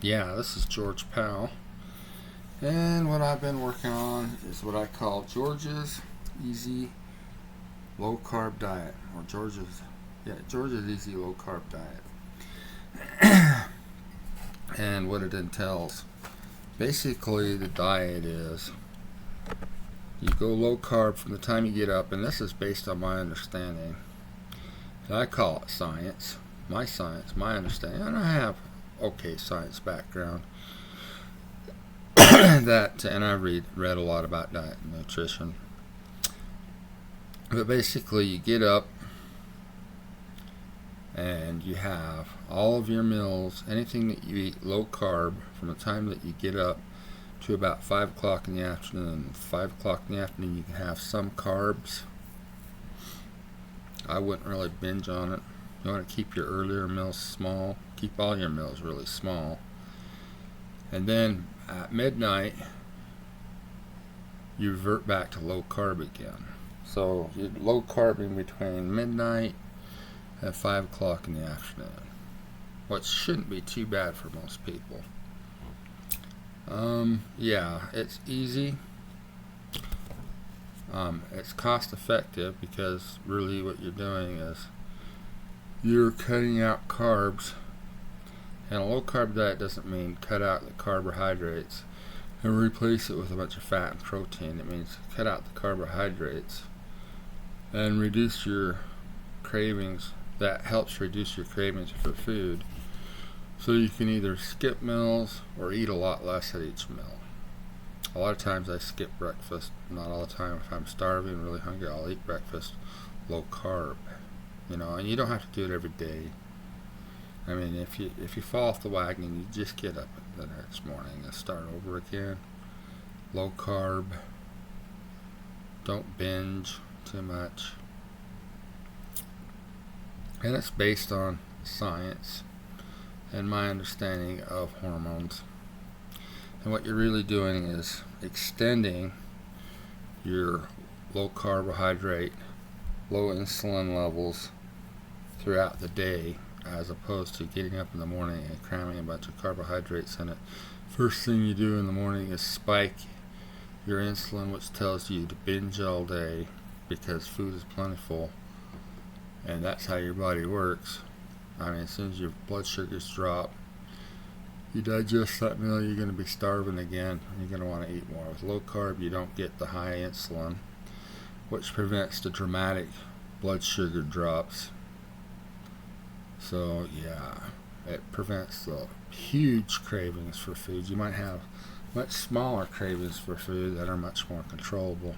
Yeah, this is George Powell, and what I've been working on is what I call George's Easy Low Carb Diet, or George's Easy Low Carb Diet. And what it entails, basically the diet is you go low carb from the time you get up, and this is based on my understanding. And I call it science, my understanding, and I have okay science background. And I read a lot about diet and nutrition. But basically, you get up and you have all of your meals, anything that you eat low carb from the time that you get up to about 5 o'clock in the afternoon. 5 o'clock in the afternoon, you can have some carbs. I wouldn't really binge on it. You want to keep your earlier meals small. Keep all your meals really small. And then at midnight, you revert back to low carb again. So you're low carbing between midnight and 5 o'clock in the afternoon, which shouldn't be too bad for most people. Yeah, it's easy. It's cost effective because really what you're doing is you're cutting out carbs. And a low carb diet doesn't mean cut out the carbohydrates and replace it with a bunch of fat and protein. It means cut out the carbohydrates and reduce your cravings. That helps reduce your cravings for food. So you can either skip meals or eat a lot less at each meal. A lot of times I skip breakfast. Not all the time. If I'm starving, really hungry, I'll eat breakfast low carb. And you don't have to do it every day. I mean, if you fall off the wagon, you just get up the next morning and start over again. Low carb. Don't binge too much. And it's based on science and my understanding of hormones. And what you're really doing is extending your low carbohydrate, low insulin levels throughout the day, as opposed to getting up in the morning and cramming a bunch of carbohydrates in it. First thing you do in the morning is spike your insulin, which tells you to binge all day because food is plentiful, and that's how your body works. I mean, as soon as your blood sugars drop, you digest that meal, you're going to be starving again, and you're going to want to eat more. With low carb, you don't get the high insulin, which prevents the dramatic blood sugar drops. So yeah, it prevents the huge cravings for food. You might have much smaller cravings for food that are much more controllable,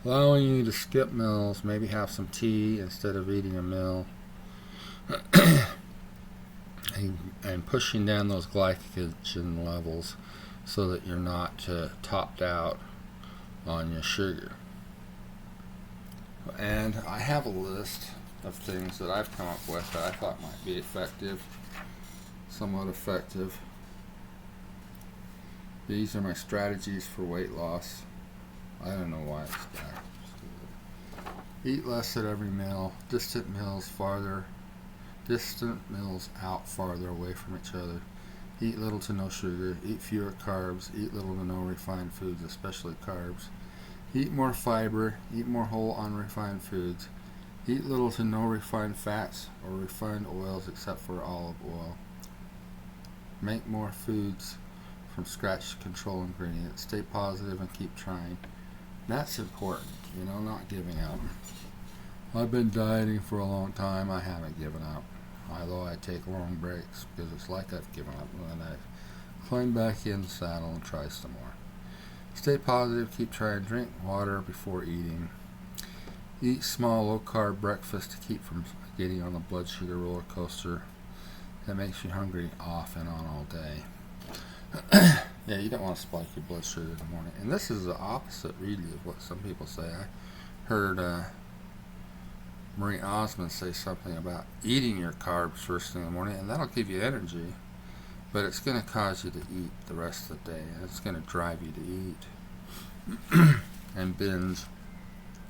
allowing you to skip meals, maybe have some tea instead of eating a meal, and pushing down those glycogen levels so that you're not topped out on your sugar. And I have a list of things that I've come up with that I thought might be somewhat effective. These are my strategies for weight loss. I don't know why it's back. Eat less at every meal. Distant meals out farther away from each other. Eat little to no sugar. Eat fewer carbs. Eat little to no refined foods, especially carbs. Eat more fiber. Eat more whole unrefined foods. Eat little to no refined fats or refined oils except for olive oil. Make more foods from scratch to control ingredients. Stay positive and keep trying. That's important, not giving up. I've been dieting for a long time. I haven't given up, although I take long breaks because it's like I've given up, and then I climb back in the saddle and try some more. Stay positive, keep trying. Drink water before eating. Eat small, low-carb breakfast to keep from getting on the blood sugar roller coaster that makes you hungry off and on all day. Yeah, you don't want to spike your blood sugar in the morning. And this is the opposite, really, of what some people say. I heard Marie Osmond say something about eating your carbs first thing in the morning, and that'll give you energy, but it's going to cause you to eat the rest of the day, and it's going to drive you to eat and binge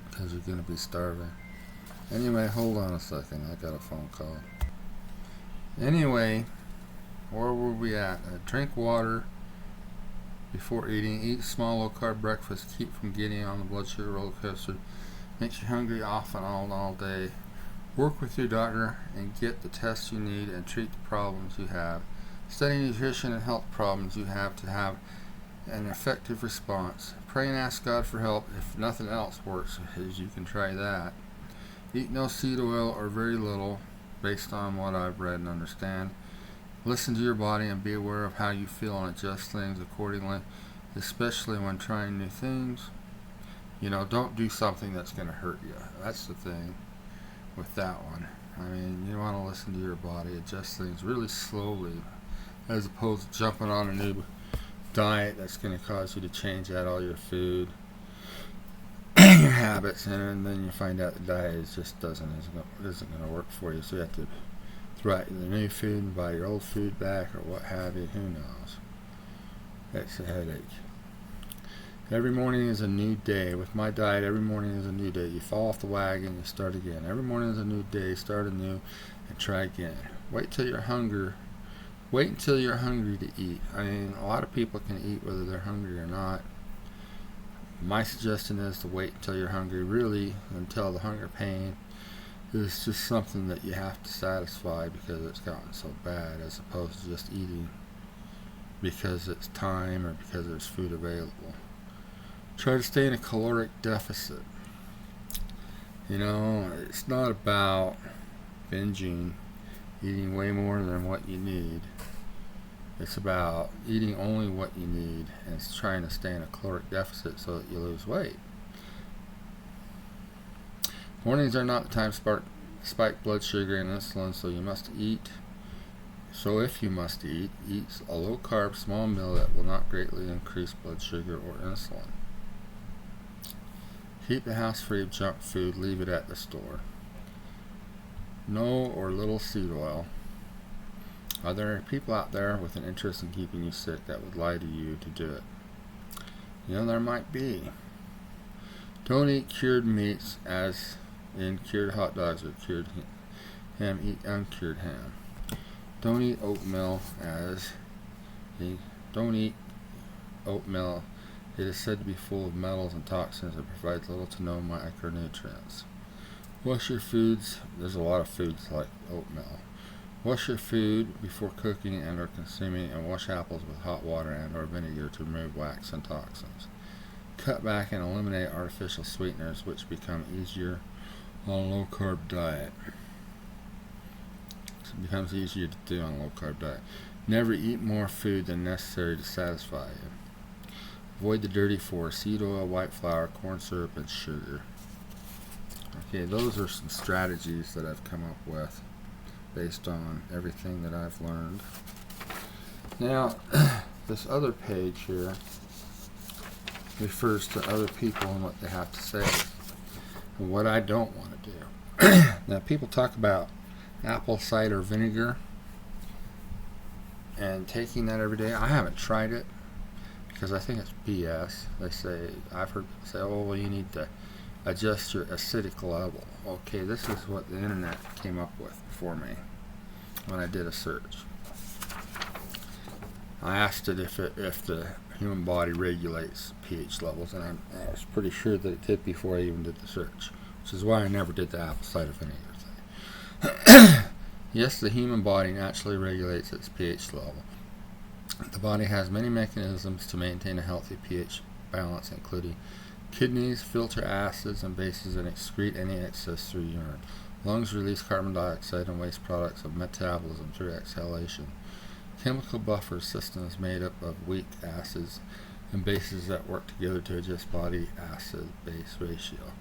because you're going to be starving. Anyway, hold on a second. I got a phone call. Anyway, Where were we at? Drink water before eating. Eat small low-carb breakfast. Keep from getting on the blood sugar roller coaster. Makes you hungry off and on all day. Work with your doctor and get the tests you need and treat the problems you have. Study nutrition and health problems you have to have an effective response. Pray and ask God for help. If nothing else works, as you can try that. Eat no seed oil or very little, based on what I've read and understand. Listen to your body and be aware of how you feel and adjust things accordingly, especially when trying new things. Don't do something that's going to hurt you. That's the thing with that one. I mean, you want to listen to your body, adjust things really slowly, as opposed to jumping on a new diet that's going to cause you to change out all your food and your habits, and then you find out the diet isn't going to work for you. So you have to throw out the new food and buy your old food back or what have you. Who knows? That's a headache. Every morning is a new day. With my diet, every morning is a new day. You fall off the wagon, you start again. Every morning is a new day. Start anew and try again. Wait until you're hungry to eat. I mean, a lot of people can eat whether they're hungry or not. My suggestion is to wait until you're hungry, really, until the hunger pain is just something that you have to satisfy because it's gotten so bad, as opposed to just eating because it's time or because there's food available. Try to stay in a caloric deficit. It's not about binging, eating way more than what you need. It's about eating only what you need and trying to stay in a caloric deficit so that you lose weight. Mornings are not the time to spike blood sugar and insulin, so if you must eat a low-carb small meal that will not greatly increase blood sugar or insulin. Keep the house free of junk food. Leave it at the store. No or little seed oil. Are there people out there with an interest in keeping you sick that would lie to you to do it? There might be. Don't eat cured meats, as in cured hot dogs or cured ham. Eat uncured ham. Don't eat oatmeal, It is said to be full of metals and toxins and provides little to no micronutrients. Wash your foods. There's a lot of foods like oatmeal. Wash your food before cooking and or consuming, and wash apples with hot water and or vinegar to remove wax and toxins. Cut back and eliminate artificial sweeteners, which become easier on a low-carb diet. It becomes easier to do on a low-carb diet. Never eat more food than necessary to satisfy you. Avoid the dirty four: seed oil, white flour, corn syrup, and sugar. Okay, those are some strategies that I've come up with based on everything that I've learned. Now, this other page here refers to other people and what they have to say and what I don't want to do. Now, people talk about apple cider vinegar and taking that every day. I haven't tried it because I think it's BS. I've heard people say, oh, well, you need to adjust your acidic level. Okay, this is what the internet came up with for me when I did a search. I asked it if the human body regulates pH levels, and I was pretty sure that it did before I even did the search, which is why I never did the apple cider vinegar thing. Yes, the human body naturally regulates its pH level. The body has many mechanisms to maintain a healthy pH balance, including kidneys filter acids and bases and excrete any excess through urine. Lungs release carbon dioxide and waste products of metabolism through exhalation. Chemical buffer system is made up of weak acids and bases that work together to adjust body acid-base ratio.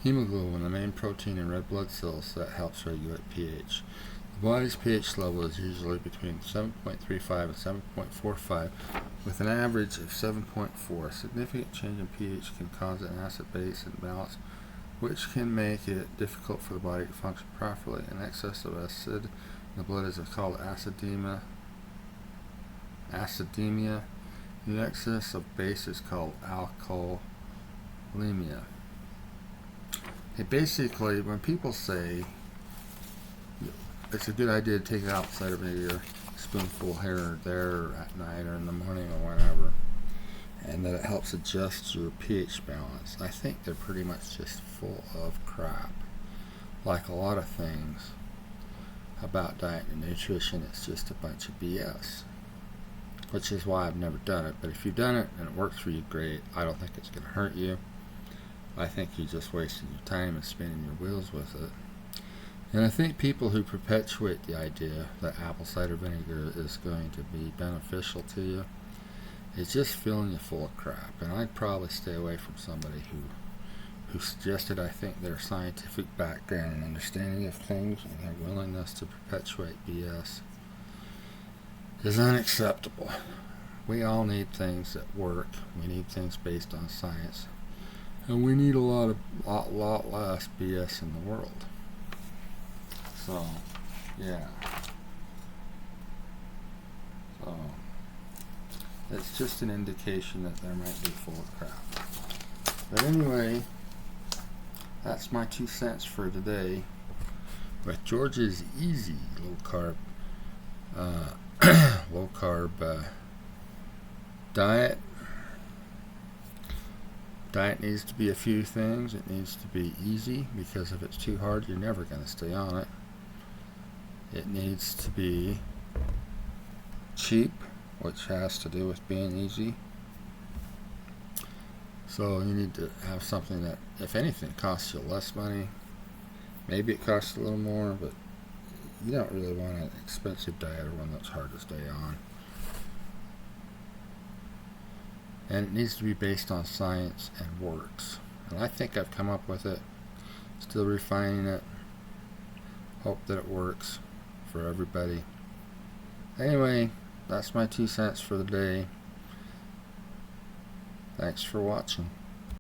Hemoglobin, the main protein in red blood cells that helps regulate pH. The body's pH level is usually between 7.35 and 7.45, with an average of 7.4. A significant change in pH can cause an acid-base imbalance, which can make it difficult for the body to function properly. An excess of acid in the blood is called acidemia. The excess of base is called alcoholemia. Basically, when people say it's a good idea to take apple cider vinegar, teaspoonful here or there at night or in the morning or whatever, and that it helps adjust your pH balance. I think they're pretty much just full of crap. Like a lot of things about diet and nutrition, it's just a bunch of BS, which is why I've never done it. But if you've done it and it works for you, great. I don't think it's going to hurt you. I think you're just wasting your time and spinning your wheels with it. And I think people who perpetuate the idea that apple cider vinegar is going to be beneficial to you is just filling you full of crap. And I'd probably stay away from somebody who suggested, I think, their scientific background and understanding of things and their willingness to perpetuate BS is unacceptable. We all need things that work. We need things based on science. And we need a lot less BS in the world. So, yeah. So, it's just an indication that there might be full of crap. But anyway, that's my 2 cents for today with George's easy low carb diet. Diet needs to be a few things. It needs to be easy, because if it's too hard, you're never going to stay on it. It needs to be cheap, which has to do with being easy. So you need to have something that, if anything, costs you less money. Maybe it costs a little more, but you don't really want an expensive diet or one that's hard to stay on. And it needs to be based on science and works. And I think I've come up with it. Still refining it. Hope that it works for everybody. Anyway, that's my 2 cents for the day. Thanks for watching.